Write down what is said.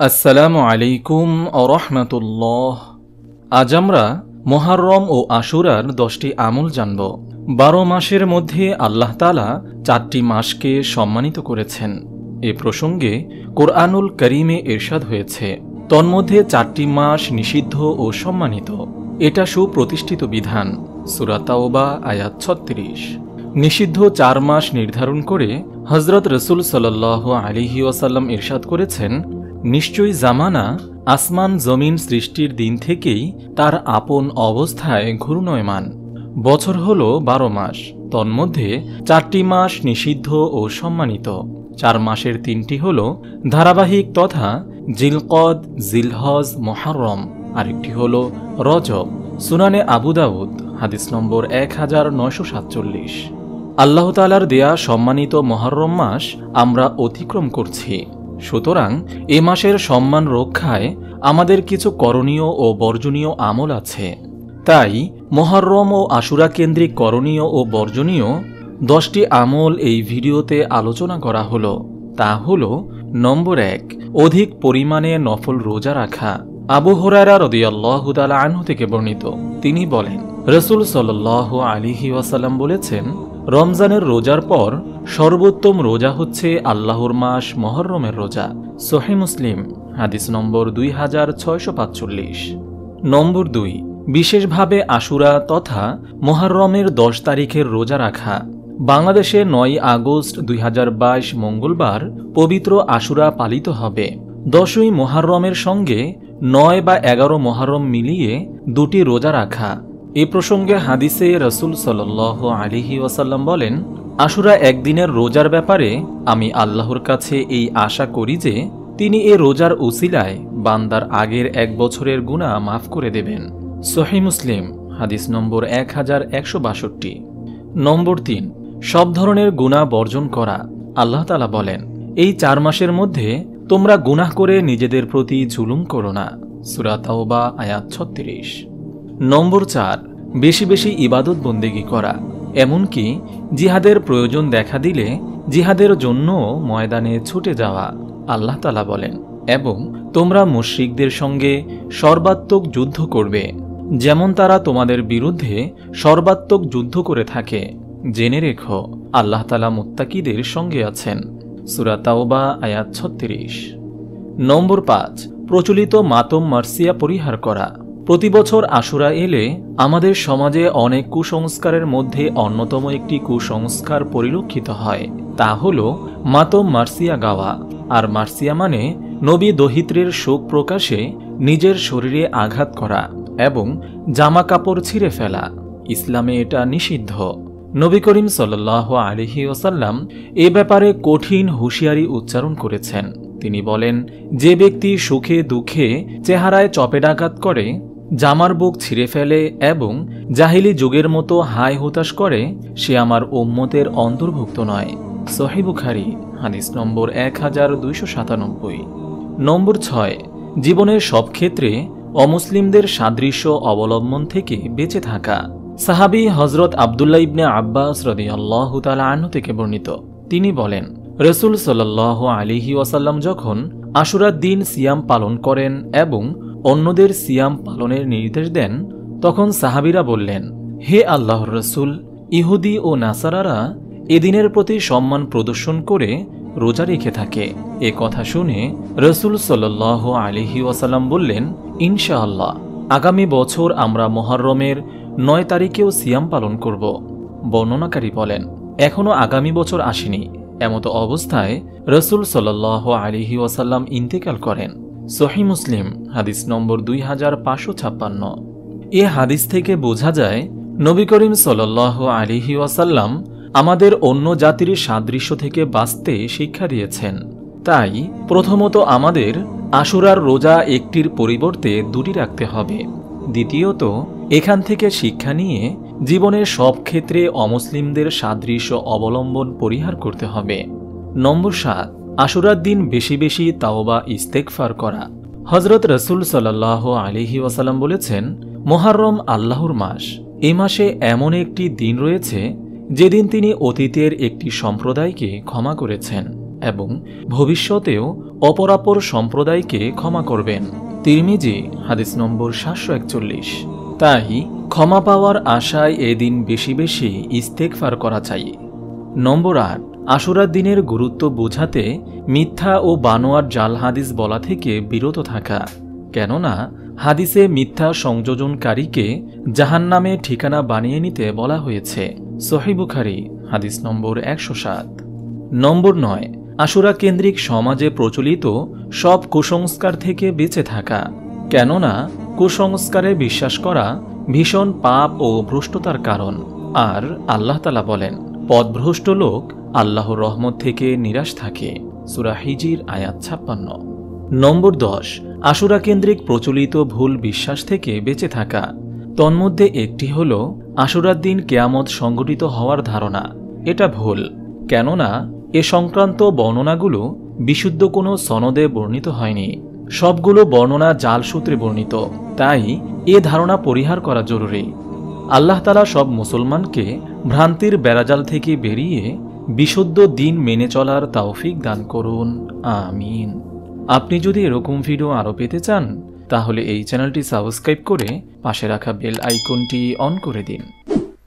আসসালামু আলাইকুম ও রহমতুল্লাহ। আজ আমরা মুহররম ও আশুরার 10টি আমল জানব। 12 মাসের মধ্যে আল্লাহ তাআলা 4টি মাসকে সম্মানিত করেছেন। এ প্রসঙ্গে কোরআনুল কারীমে ইরশাদ হয়েছে, তন্মধ্যে 4টি মাস নিষিদ্ধ ও সম্মানিত। এটা সুপ্রতিষ্ঠিত বিধান। সূরা তাওবা আয়াত 36। নিষিদ্ধ 4 মাস নির্ধারণ করে হযরত রাসূল সাল্লাল্লাহু আলাইহি ওয়াসাল্লাম ইরশাদ করেছেন, নিশ্চয়ই জামানা আসমান জমিন সৃষ্টির দিন থেকেই তার আপন অবস্থায় ঘূর্ণয়মান। বছর হল 12 মাস, তন্মধ্যে 4টি মাস নিষিদ্ধ ও সম্মানিত। 4 মাসের 3টি হল ধারাবাহিক তথা জিলকদ, জিলহজ, মুহররম। আরেকটি হল রজব। সুনানে আবু দাউদ হাদিস নম্বর 1947। আল্লাহ তাআলার দেয়া সম্মানিত মুহররম মাস আমরা অতিক্রম করছি। সুতরাং এ মাসের সম্মান রক্ষায় আমাদের কিছু করণীয় ও বর্জনীয় আমল আছে। তাই মুহররম ও আশুরা কেন্দ্রিক করণীয় ও বর্জনীয় 10টি আমল এই ভিডিওতে আলোচনা করা হলো। তা হল, নম্বর 1, অধিক পরিমাণে নফল রোজা রাখা। আবু হুরায়রা রাদিয়াল্লাহু তাআলা আনহু থেকে বর্ণিত, তিনি বলেন, রাসূল সাল্লাল্লাহু আলাইহি ওয়াসাল্লাম বলেছেন, রমজানের রোজার পর সর্বোত্তম রোজা হচ্ছে আল্লাহর মাস মুহররমের রোজা। সহিহ মুসলিম হাদিস নম্বর 2645। নম্বর 2, বিশেষভাবে আশুরা তথা মুহররমের 10 তারিখের রোজা রাখা। বাংলাদেশে 9 আগস্ট 2022 মঙ্গলবার পবিত্র আশুরা পালিত হবে। 10ই মুহররমের সঙ্গে 9 বা 11 মুহররম মিলিয়ে 2টি রোজা রাখা। এ প্রসঙ্গে হাদিসে রাসূল সাল্লাল্লাহু আলাইহি ওয়াসাল্লাম বলেন, আশুরা একদিনের রোজার ব্যাপারে আমি আল্লাহর কাছে এই আশা করি যে তিনি এ রোজার উসিলায় বান্দার আগের 1 বছরের গুনাহ মাফ করে দেবেন। সহিহ মুসলিম হাদিস নম্বর 1162। নম্বর 3, সব ধরনের গুনাহ বর্জন করা। আল্লাহ তাআলা বলেন, এই 4 মাসের মধ্যে তোমরা গুনাহ করে নিজেদের প্রতি জুলুম করো না। সূরা তাওবা আয়াত 36। নম্বর 4, বেশি বেশি ইবাদত বন্দেগী করা। এমনকি জিহাদের প্রয়োজন দেখা দিলে জিহাদের জন্য ময়দানে ছুটে যাওয়া। আল্লাহ তাআলা বলেন, এবং তোমরা মুশরিকদের সঙ্গে সর্বাত্মক যুদ্ধ করবে, যেমন তারা তোমাদের বিরুদ্ধে সর্বাত্মক যুদ্ধ করে থাকে। জেনে রেখো, আল্লাহ তাআলা মুত্তাকিদের সঙ্গে আছেন। সূরা তাওবা আয়াত 36। নম্বর 5, প্রচলিত মাতম মার্সিয়া পরিহার করা। প্রতি বছর আশুরা এলে আমাদের সমাজে অনেক কুসংস্কারের মধ্যে অন্যতম একটি কুসংস্কার পরিলক্ষিত হয়। তা হল মাতম মার্সিয়া গাওয়া। আর মার্সিয়া মানে নবী দহিত্রের শোক প্রকাশে নিজের শরীরে আঘাত করা এবং জামা কাপড় ছিঁড়ে ফেলা। ইসলামে এটা নিষিদ্ধ। নবী করিম সাল্লাল্লাহু আলাইহি ওয়াসাল্লাম এ ব্যাপারে কঠিন হুঁশিয়ারি উচ্চারণ করেছেন। তিনি বলেন, যে ব্যক্তি সুখে দুঃখে চেহারায় চপেটাঘাত করে, জামার বুক ছিঁড়ে ফেলে এবং জাহিলি যুগের মতো হায় হুতাশ করে, সে আমার উম্মতের অন্তর্ভুক্ত নয়। সহিহ বুখারী হাদিস নম্বর 1297। নম্বর 6, জীবনের সব ক্ষেত্রে অমুসলিমদের সাদৃশ্য অবলম্বন থেকে বেঁচে থাকা। সাহাবী হযরত আব্দুল্লাহ ইবনে আব্বাস রাদিয়াল্লাহু তাআলা আনহু থেকে বর্ণিত, তিনি বলেন, রাসূল সাল্লাল্লাহু আলাইহি ওয়াসাল্লাম যখন আশুরার দিন সিয়াম পালন করেন এবং অন্যদের সিয়াম পালনের নির্দেশ দেন, তখন সাহাবীরা বললেন, হে আল্লাহর রাসূল, ইহুদি ও নাসারারা এদিনের প্রতি সম্মান প্রদর্শন করে রোজা রেখে থাকে। এ কথা শুনে রাসূল সাল্লাল্লাহু আলাইহি ওয়াসাল্লাম বললেন, ইনশাআল্লাহ আগামী বছর আমরা মুহররমের 9 তারিখেও সিয়াম পালন করব। বর্ণনাকারী বলেন, এখনো আগামী বছর আসেনি। এমতো অবস্থায় রাসূল সাল্লাল্লাহু আলাইহি ওয়াসাল্লাম ইন্তেকাল করেন। সহিহ মুসলিম হাদিস নম্বর 2556। এ হাদিস থেকে বোঝা যায়, নবী করিম সাল্লাল্লাহু আলাইহি ওয়াসাল্লাম আমাদের অন্য জাতির সাদৃশ্য থেকে বাঁচতে শিক্ষা দিয়েছেন। তাই প্রথমত আমাদের আশুরার রোজা একটির পরিবর্তে 2টি রাখতে হবে। দ্বিতীয়ত, এখান থেকে শিক্ষা নিয়ে জীবনের সব ক্ষেত্রে অমুসলিমদের সাদৃশ্য অবলম্বন পরিহার করতে হবে। নম্বর 7, আশুরার দিন বেশি বেশি তাওবা ইস্তেগফার করা। হযরত রাসূল সাল্লাল্লাহু আলাইহি ওয়াসাল্লাম বলেছেন, মুহররম আল্লাহর মাস। এই মাসে এমন একটি দিন রয়েছে যেদিন তিনি অতীতের একটি সম্প্রদায়কে ক্ষমা করেছেন। এবং ভবিষ্যতেও অপরাপর সম্প্রদায়কে ক্ষমা করবেন। তিরমিজি হাদিস নম্বর 741। তাই ক্ষমা পাওয়ার আশায় এদিন বেশি বেশি ইস্তেগফার করা চাই। নম্বর 8, আশুরার দিনের গুরুত্ব বোঝাতে মিথ্যা ও বানোয়ার জাল হাদিস বলা থেকে বিরত থাকা। কেননা হাদিসে মিথ্যা সংযোজনকারীকে জাহান্নামে ঠিকানা বানিয়ে নিতে বলা হয়েছে। সহিহ বুখারী হাদিস নম্বর 107। নম্বর 9, আশুরা কেন্দ্রিক সমাজে প্রচলিত সব কুসংস্কার থেকে বেঁচে থাকা। কেননা কুসংস্কারে বিশ্বাস করা ভীষণ পাপ ও ভ্রষ্টতার কারণ। আর আল্লাহ তাআলা বলেন, পথভ্রষ্ট লোক আল্লাহর রহমত থেকে নিরাশ থাকে। সূরা হিজর আয়াত 56। নম্বর 10, আশুরা কেন্দ্রিক প্রচলিত ভুল বিশ্বাস থেকে বেঁচে থাকা। তন্মধ্যে একটি হল আশুরার দিন কিয়ামত সংঘটিত হওয়ার ধারণা। এটা ভুল। কেননা এ সংক্রান্ত বর্ণনাগুলো বিশুদ্ধ কোনো সনদে বর্ণিত হয়নি। সবগুলো বর্ণনা জাল সূত্রে বর্ণিত। তাই এ ধারণা পরিহার করা জরুরি। আল্লাহ তাআলা সব মুসলমানকে ভ্রান্তির বেড়াজাল থেকে বেরিয়ে বিশুদ্ধ দিন মেনে চলার তৌফিক দান করুন। আমিন। আপনি যদি এরকম ভিডিও আরও পেতে চান তাহলে এই চ্যানেলটি সাবস্ক্রাইব করে পাশে রাখা বেল আইকনটি অন করে দিন।